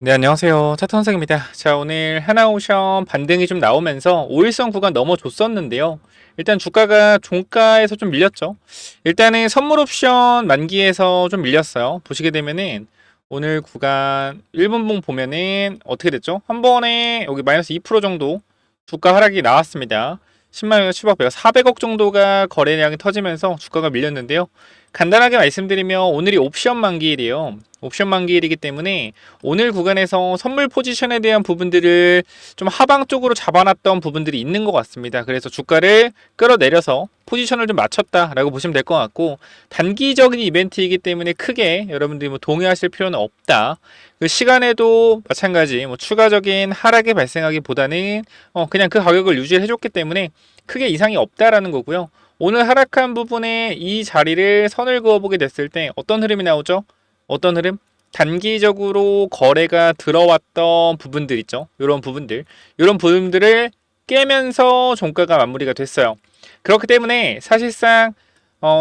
네, 안녕하세요. 차트선생입니다. 자, 오늘 하나오션 반등이 좀 나오면서 5일선 구간 넘어줬었는데요. 일단 주가가 종가에서 좀 밀렸죠. 일단은 선물 옵션 만기에서 좀 밀렸어요. 보시게 되면은 오늘 구간 1분봉 보면은 어떻게 됐죠? 한 번에 여기 마이너스 2% 정도 주가 하락이 나왔습니다. 10만원, 10억 배가 400억 정도가 거래량이 터지면서 주가가 밀렸는데요. 간단하게 말씀드리면 오늘이 옵션 만기일이에요. 옵션 만기일이기 때문에 오늘 구간에서 선물 포지션에 대한 부분들을 좀 하방 쪽으로 잡아놨던 부분들이 있는 것 같습니다. 그래서 주가를 끌어내려서 포지션을 좀 맞췄다라고 보시면 될 것 같고, 단기적인 이벤트이기 때문에 크게 여러분들이 뭐 동의하실 필요는 없다. 그 시간에도 마찬가지 뭐 추가적인 하락이 발생하기보다는 그냥 그 가격을 유지해줬기 때문에 크게 이상이 없다라는 거고요. 오늘 하락한 부분에 이 자리를 선을 그어보게 됐을 때 어떤 흐름이 나오죠? 어떤 흐름? 단기적으로 거래가 들어왔던 부분들 있죠. 이런 부분들을 깨면서 종가가 마무리가 됐어요. 그렇기 때문에 사실상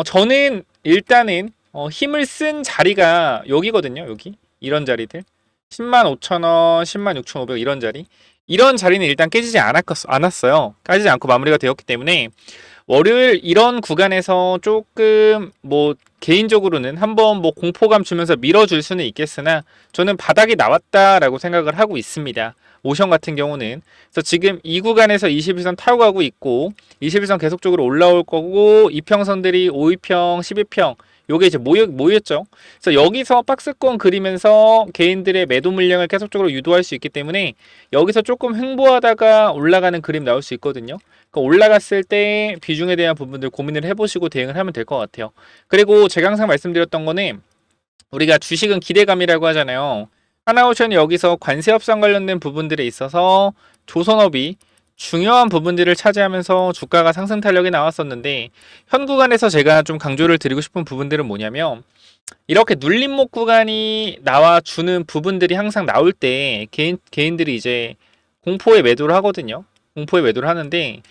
저는 일단은 힘을 쓴 자리가 여기거든요. 여기 이런 자리들 10만 5천원, 10만 6,500 이런 자리, 이런 자리는 일단 깨지지 않았어요. 깨지지 않고 마무리가 되었기 때문에 월요일 이런 구간에서 조금 뭐 개인적으로는 한번 뭐 공포감 주면서 밀어줄 수는 있겠으나 저는 바닥이 나왔다라고 생각을 하고 있습니다. 오션 같은 경우는. 그래서 지금 이 구간에서 21선 타고 가고 있고 21선 계속적으로 올라올 거고, 이평선들이 5위평, 12평 요게 이제 모였죠. 그래서 여기서 박스권 그리면서 개인들의 매도 물량을 계속적으로 유도할 수 있기 때문에 여기서 조금 횡보하다가 올라가는 그림 나올 수 있거든요. 그러니까 올라갔을 때 비중에 대한 부분들 고민을 해보시고 대응을 하면 될 것 같아요. 그리고 제가 항상 말씀드렸던 거는 우리가 주식은 기대감이라고 하잖아요. 하나오션이 여기서 관세 협상 관련된 부분들에 있어서 조선업이 중요한 부분들을 차지하면서 주가가 상승 탄력이 나왔었는데, 현 구간에서 제가 좀 강조를 드리고 싶은 부분들은 뭐냐면, 이렇게 눌림목 구간이 나와주는 부분들이 항상 나올 때 개인들이 이제 공포에 매도를 하거든요. 공포에 매도를 하는데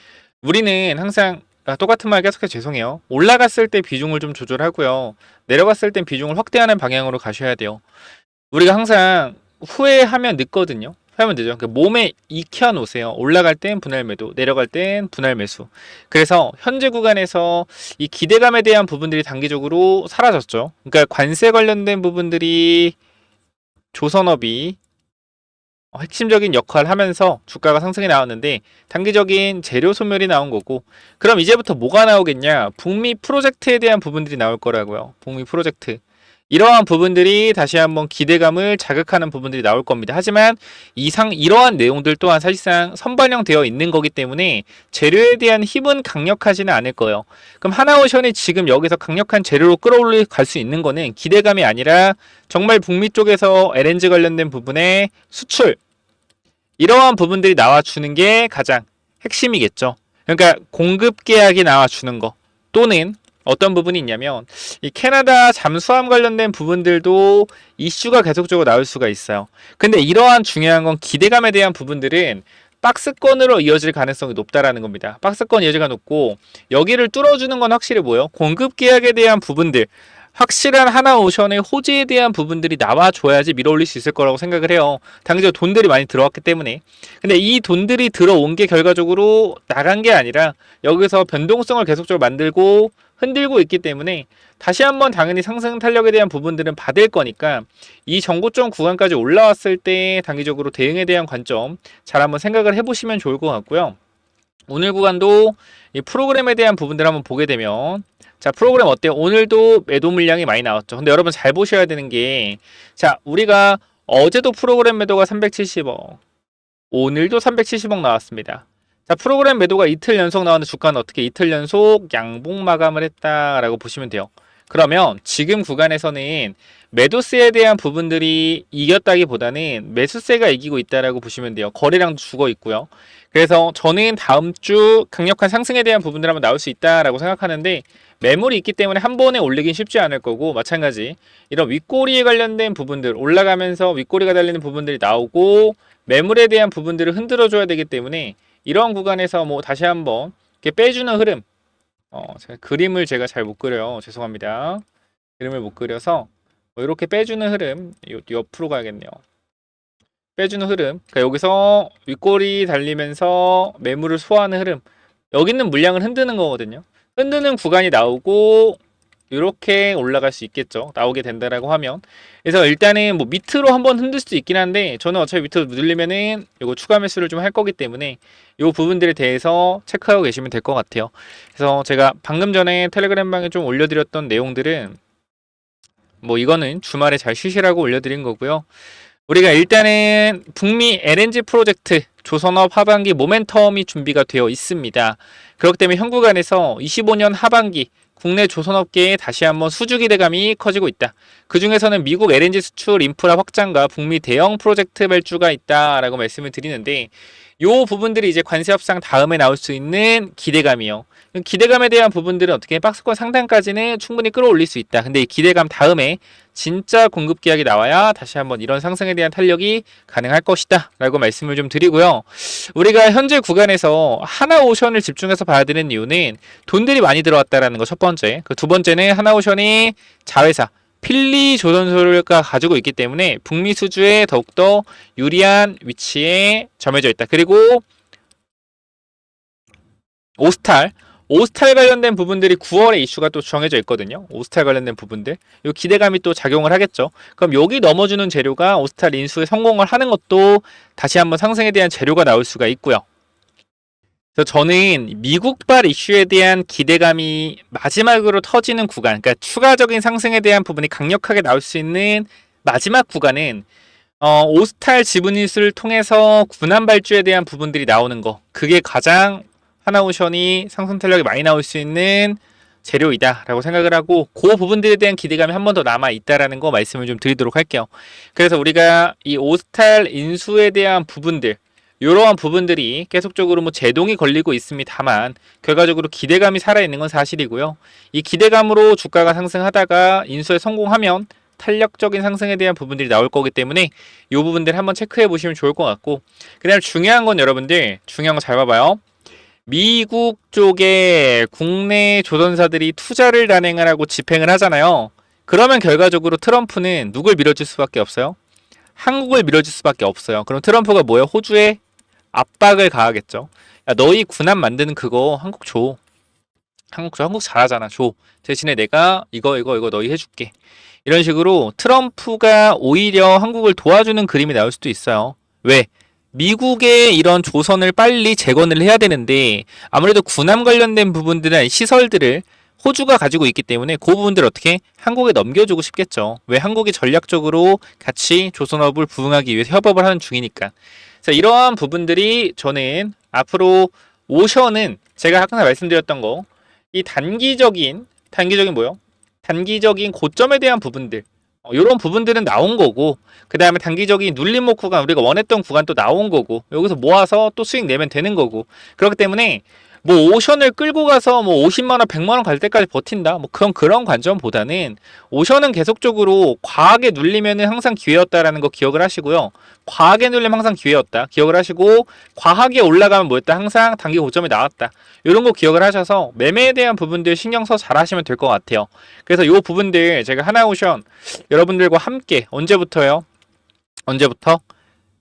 우리는 항상 똑같은 말 계속해서 죄송해요. 올라갔을 때 비중을 좀 조절하고요. 내려갔을 땐 비중을 확대하는 방향으로 가셔야 돼요. 우리가 항상 후회하면 늦거든요. 후회하면 늦죠. 그러니까 몸에 익혀 놓으세요. 올라갈 땐 분할 매도, 내려갈 땐 분할 매수. 그래서 현재 구간에서 이 기대감에 대한 부분들이 단기적으로 사라졌죠. 그러니까 관세 관련된 부분들이 조선업이 핵심적인 역할을 하면서 주가가 상승해 나왔는데 단기적인 재료 소멸이 나온 거고, 그럼 이제부터 뭐가 나오겠냐? 북미 프로젝트에 대한 부분들이 나올 거라고요. 북미 프로젝트. 이러한 부분들이 다시 한번 기대감을 자극하는 부분들이 나올 겁니다. 하지만 이러한 내용들 또한 사실상 선반영되어 있는 거기 때문에 재료에 대한 힘은 강력하지는 않을 거예요. 그럼 하나오션이 지금 여기서 강력한 재료로 끌어올려 갈 수 있는 거는 기대감이 아니라 정말 북미 쪽에서 LNG 관련된 부분의 수출, 이러한 부분들이 나와주는 게 가장 핵심이겠죠. 그러니까 공급 계약이 나와주는 거, 또는 어떤 부분이 있냐면 이 캐나다 잠수함 관련된 부분들도 이슈가 계속적으로 나올 수가 있어요. 근데 이러한 중요한 건 기대감에 대한 부분들은 박스권으로 이어질 가능성이 높다라는 겁니다. 박스권 여지가 높고, 여기를 뚫어주는 건 확실히 뭐예요? 공급 계약에 대한 부분들, 확실한 하나오션의 호재에 대한 부분들이 나와줘야지 밀어올릴 수 있을 거라고 생각을 해요. 당장 돈들이 많이 들어왔기 때문에. 근데 이 돈들이 들어온 게 결과적으로 나간 게 아니라 여기서 변동성을 계속적으로 만들고 흔들고 있기 때문에 다시 한번 당연히 상승 탄력에 대한 부분들은 받을 거니까 이 정고점 구간까지 올라왔을 때 단기적으로 대응에 대한 관점 잘 한번 생각을 해보시면 좋을 것 같고요. 오늘 구간도 이 프로그램에 대한 부분들 한번 보게 되면, 자, 프로그램 어때요? 오늘도 매도 물량이 많이 나왔죠. 근데 여러분 잘 보셔야 되는 게, 자, 우리가 어제도 프로그램 매도가 370억, 오늘도 370억 나왔습니다. 자, 프로그램 매도가 이틀 연속 나왔는데 주가는 어떻게 이틀 연속 양봉 마감을 했다라고 보시면 돼요. 그러면 지금 구간에서는 매도세에 대한 부분들이 이겼다기보다는 매수세가 이기고 있다라고 보시면 돼요. 거래량도 죽어 있고요. 그래서 저는 다음 주 강력한 상승에 대한 부분들 한번 나올 수 있다라고 생각하는데, 매물이 있기 때문에 한 번에 올리긴 쉽지 않을 거고, 마찬가지 이런 윗꼬리에 관련된 부분들 올라가면서 윗꼬리가 달리는 부분들이 나오고 매물에 대한 부분들을 흔들어 줘야 되기 때문에 이런 구간에서 뭐 다시 한번 이렇게 빼주는 흐름, 그림을 제가 잘 못 그려요. 죄송합니다. 그림을 못 그려서 이렇게 빼주는 흐름, 옆으로 가야겠네요. 빼주는 흐름. 그러니까 여기서 윗꼬리 달리면서 매물을 소화하는 흐름. 여기 있는 물량을 흔드는 거거든요. 흔드는 구간이 나오고 이렇게 올라갈 수 있겠죠. 나오게 된다라고 하면. 그래서 일단은 뭐 밑으로 한번 흔들 수도 있긴 한데 저는 어차피 밑으로 누르려면은 이거 추가 매수를 좀 할 거기 때문에 이 부분들에 대해서 체크하고 계시면 될 것 같아요. 그래서 제가 방금 전에 텔레그램 방에 좀 올려드렸던 내용들은 뭐 이거는 주말에 잘 쉬시라고 올려드린 거고요. 우리가 일단은 북미 LNG 프로젝트 조선업 하반기 모멘텀이 준비가 되어 있습니다. 그렇기 때문에 현 구간에서 25년 하반기 국내 조선업계에 다시 한번 수주 기대감이 커지고 있다. 그 중에서는 미국 LNG 수출 인프라 확장과 북미 대형 프로젝트 발주가 있다라고 말씀을 드리는데 요 부분들이 이제 관세 협상 다음에 나올 수 있는 기대감이요. 기대감에 대한 부분들은 어떻게 박스권 상단까지는 충분히 끌어올릴 수 있다. 근데 이 기대감 다음에 진짜 공급 계약이 나와야 다시 한번 이런 상승에 대한 탄력이 가능할 것이다 라고 말씀을 좀 드리고요. 우리가 현재 구간에서 하나오션을 집중해서 봐야 되는 이유는 돈들이 많이 들어왔다라는 거 첫 번째. 그 두 번째는 하나오션이 자회사 필리 조선소가 가지고 있기 때문에 북미 수주에 더욱더 유리한 위치에 점해져 있다. 그리고 오스탈 관련된 부분들이 9월에 이슈가 또 정해져 있거든요. 오스탈 관련된 부분들. 이 기대감이 또 작용을 하겠죠. 그럼 여기 넘어주는 재료가 오스탈 인수에 성공을 하는 것도 다시 한번 상승에 대한 재료가 나올 수가 있고요. 그래서 저는 미국발 이슈에 대한 기대감이 마지막으로 터지는 구간, 그러니까 추가적인 상승에 대한 부분이 강력하게 나올 수 있는 마지막 구간은 오스탈 지분 인수를 통해서 군함 발주에 대한 부분들이 나오는 거. 그게 가장 하나오션이 상승 탄력이 많이 나올 수 있는 재료이다 라고 생각을 하고 그 부분들에 대한 기대감이 한 번 더 남아 있다라는 거 말씀을 좀 드리도록 할게요. 그래서 우리가 이 오스탈 인수에 대한 부분들 이러한 부분들이 계속적으로 뭐 제동이 걸리고 있습니다만 결과적으로 기대감이 살아있는 건 사실이고요. 이 기대감으로 주가가 상승하다가 인수에 성공하면 탄력적인 상승에 대한 부분들이 나올 거기 때문에 이 부분들 한번 체크해 보시면 좋을 것 같고 그 다음 중요한 건 여러분들 중요한 거 잘 봐봐요. 미국 쪽에 국내 조선사들이 투자를 단행을 하고 집행을 하잖아요. 그러면 결과적으로 트럼프는 누굴 밀어줄 수밖에 없어요? 한국을 밀어줄 수밖에 없어요. 그럼 트럼프가 뭐예요? 호주에 압박을 가하겠죠. 야, 너희 군함 만드는 그거 한국 줘. 한국 잘하잖아. 줘. 대신에 내가 이거 너희 해줄게. 이런 식으로 트럼프가 오히려 한국을 도와주는 그림이 나올 수도 있어요. 왜? 미국의 이런 조선을 빨리 재건을 해야 되는데 아무래도 군함 관련된 부분들은 시설들을 호주가 가지고 있기 때문에 그 부분들을 어떻게 한국에 넘겨주고 싶겠죠. 왜 한국이 전략적으로 같이 조선업을 부흥하기 위해서 협업을 하는 중이니까. 그래서 이러한 부분들이 저는 앞으로 오션은 제가 항상 말씀드렸던 거 이 단기적인 뭐요? 단기적인 고점에 대한 부분들 이런 부분들은 나온 거고 그 다음에 단기적인 눌림목 구간 우리가 원했던 구간 또 나온 거고 여기서 모아서 또 수익 내면 되는 거고 그렇기 때문에 뭐 오션을 끌고 가서 뭐 50만원 100만원 갈 때까지 버틴다 뭐 그런 관점보다는 오션은 계속적으로 과하게 눌리면은 항상 기회였다라는 거 기억을 하시고요. 과하게 눌리면 항상 기회였다 기억을 하시고 과하게 올라가면 뭐였다 항상 단기 고점이 나왔다 이런 거 기억을 하셔서 매매에 대한 부분들 신경 써 잘 하시면 될 것 같아요. 그래서 이 부분들 제가 하나오션 여러분들과 함께 언제부터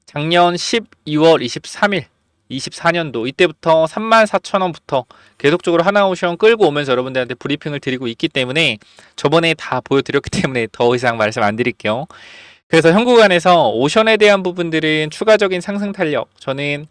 작년 12월 23일 24년도 이때부터 34,000원부터 계속적으로 하나오션 끌고 오면서 여러분들한테 브리핑을 드리고 있기 때문에 저번에 다 보여드렸기 때문에 더 이상 말씀 안 드릴게요. 그래서 현 구간에서 오션에 대한 부분들은 추가적인 상승 탄력 저는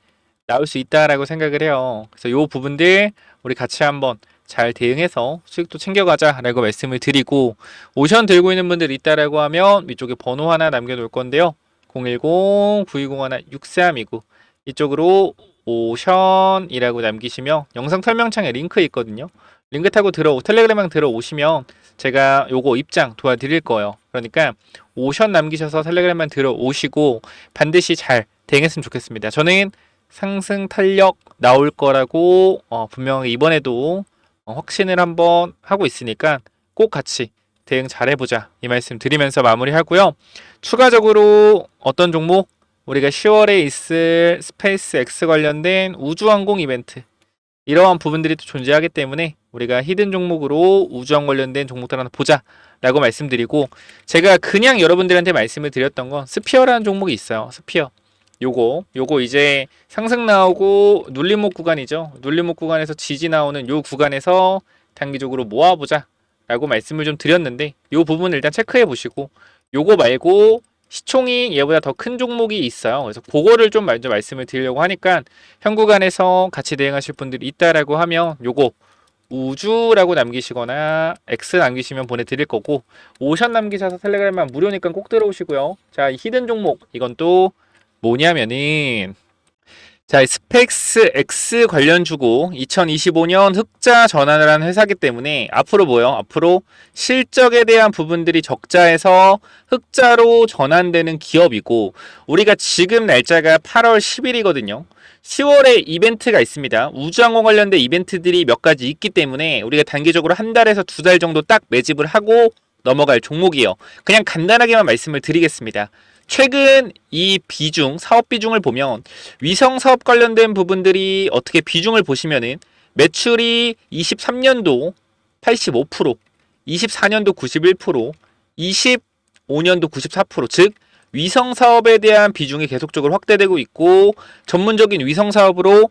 나올 수 있다라고 생각을 해요. 그래서 이 부분들 우리 같이 한번 잘 대응해서 수익도 챙겨가자라고 말씀을 드리고 오션 들고 있는 분들 있다라고 하면 위쪽에 번호 하나 남겨놓을 건데요. 010-9201-6329 이쪽으로 오션이라고 남기시면 영상 설명창에 링크 있거든요. 링크 타고 텔레그램방 들어오시면 제가 요거 입장 도와드릴 거예요. 그러니까 오션 남기셔서 텔레그램만 들어오시고 반드시 잘 대응했으면 좋겠습니다. 저는 상승 탄력 나올 거라고 분명히 이번에도 확신을 한번 하고 있으니까 꼭 같이 대응 잘 해보자 이 말씀 드리면서 마무리하고요. 추가적으로 어떤 종목 우리가 10월에 있을 스페이스 X 관련된 우주항공 이벤트 이러한 부분들이 또 존재하기 때문에 우리가 히든 종목으로 우주항 관련된 종목들 하나 보자 라고 말씀드리고 제가 그냥 여러분들한테 말씀을 드렸던 건 스피어라는 종목이 있어요. 스피어 요거 이제 상승 나오고 눌림목 구간이죠. 눌림목 구간에서 지지 나오는 요 구간에서 단기적으로 모아보자 라고 말씀을 좀 드렸는데, 요 부분을 일단 체크해 보시고, 요거 말고 시총이 얘보다 더 큰 종목이 있어요. 그래서 그거를 좀 먼저 말씀을 드리려고 하니까, 현 구간에서 같이 대응하실 분들이 있다라고 하면 요거 우주라고 남기시거나 X 남기시면 보내드릴 거고, 오션 남기셔서 텔레그램만 무료니까 꼭 들어오시고요. 자, 히든 종목 이건 또 뭐냐면은, 자, 스펙스 X 관련 주고 2025년 흑자 전환을 한 회사기 때문에 앞으로 뭐요? 앞으로 실적에 대한 부분들이 적자에서 흑자로 전환되는 기업이고, 우리가 지금 날짜가 8월 10일이거든요. 10월에 이벤트가 있습니다. 우주항공 관련된 이벤트들이 몇 가지 있기 때문에 우리가 단기적으로 한 달에서 두 달 정도 딱 매집을 하고 넘어갈 종목이에요. 그냥 간단하게만 말씀을 드리겠습니다. 최근 이 비중, 사업 비중을 보면 위성 사업 관련된 부분들이 어떻게 비중을 보시면은 매출이 23년도 85%, 24년도 91%, 25년도 94%, 즉 위성 사업에 대한 비중이 계속적으로 확대되고 있고 전문적인 위성 사업으로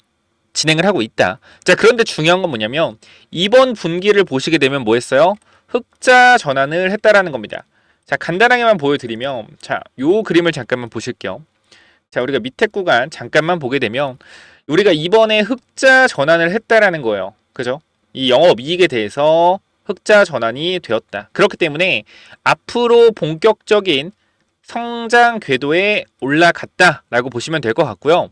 진행을 하고 있다. 자, 그런데 중요한 건 뭐냐면 이번 분기를 보시게 되면 뭐 했어요? 흑자 전환을 했다라는 겁니다. 자, 간단하게만 보여드리면, 자, 요 그림을 잠깐만 보실게요. 자, 우리가 밑에 구간 잠깐만 보게 되면 우리가 이번에 흑자 전환을 했다라는 거예요. 그죠? 이 영업이익에 대해서 흑자 전환이 되었다. 그렇기 때문에 앞으로 본격적인 성장 궤도에 올라갔다라고 보시면 될 것 같고요.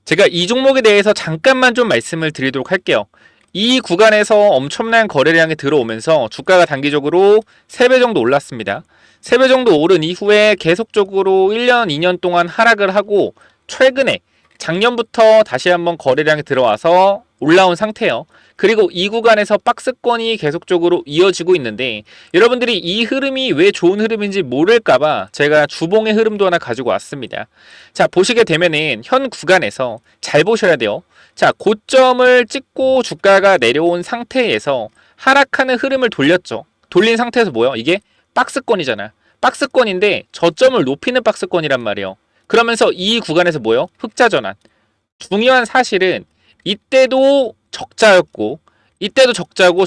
제가 이 종목에 대해서 잠깐만 좀 말씀을 드리도록 할게요. 이 구간에서 엄청난 거래량이 들어오면서 주가가 단기적으로 3배 정도 올랐습니다. 3배 정도 오른 이후에 계속적으로 1년, 2년 동안 하락을 하고 최근에 작년부터 다시 한번 거래량이 들어와서 올라온 상태예요. 그리고 이 구간에서 박스권이 계속적으로 이어지고 있는데 여러분들이 이 흐름이 왜 좋은 흐름인지 모를까봐 제가 주봉의 흐름도 하나 가지고 왔습니다. 자, 보시게 되면은 현 구간에서 잘 보셔야 돼요. 자, 고점을 찍고 주가가 내려온 상태에서 하락하는 흐름을 돌렸죠. 돌린 상태에서 뭐예요? 이게 박스권이잖아. 박스권인데 저점을 높이는 박스권이란 말이에요. 그러면서 이 구간에서 뭐예요? 흑자 전환. 중요한 사실은 이때도 적자였고 이때도 적자고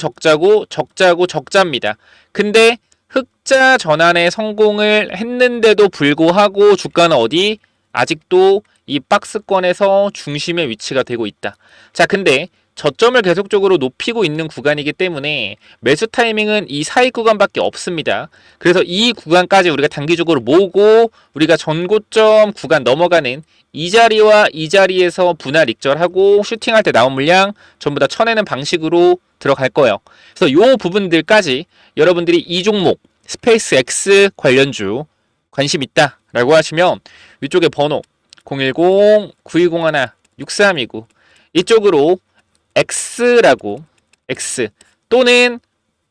적자입니다. 근데 흑자 전환에 성공을 했는데도 불구하고 주가는 어디? 아직도 이 박스권에서 중심의 위치가 되고 있다. 자, 근데 저점을 계속적으로 높이고 있는 구간이기 때문에 매수 타이밍은 이 사이 구간밖에 없습니다. 그래서 이 구간까지 우리가 단기적으로 모으고 우리가 전고점 구간 넘어가는 이 자리와 이 자리에서 분할 익절하고 슈팅할 때 나온 물량 전부 다 쳐내는 방식으로 들어갈 거예요. 그래서 이 부분들까지 여러분들이 이 종목 스페이스 X 관련주 관심 있다 라고 하시면 위쪽에 번호 010-9201-6329 이쪽으로 X라고 X 또는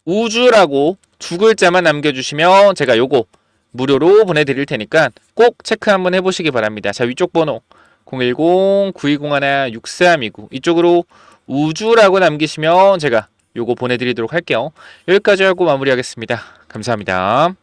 우주라고 두 글자만 남겨주시면 제가 요거 무료로 보내드릴 테니까 꼭 체크 한번 해보시기 바랍니다. 자, 위쪽 번호 010-9201-6329 이쪽으로 우주라고 남기시면 제가 요거 보내드리도록 할게요. 여기까지 하고 마무리하겠습니다. 감사합니다.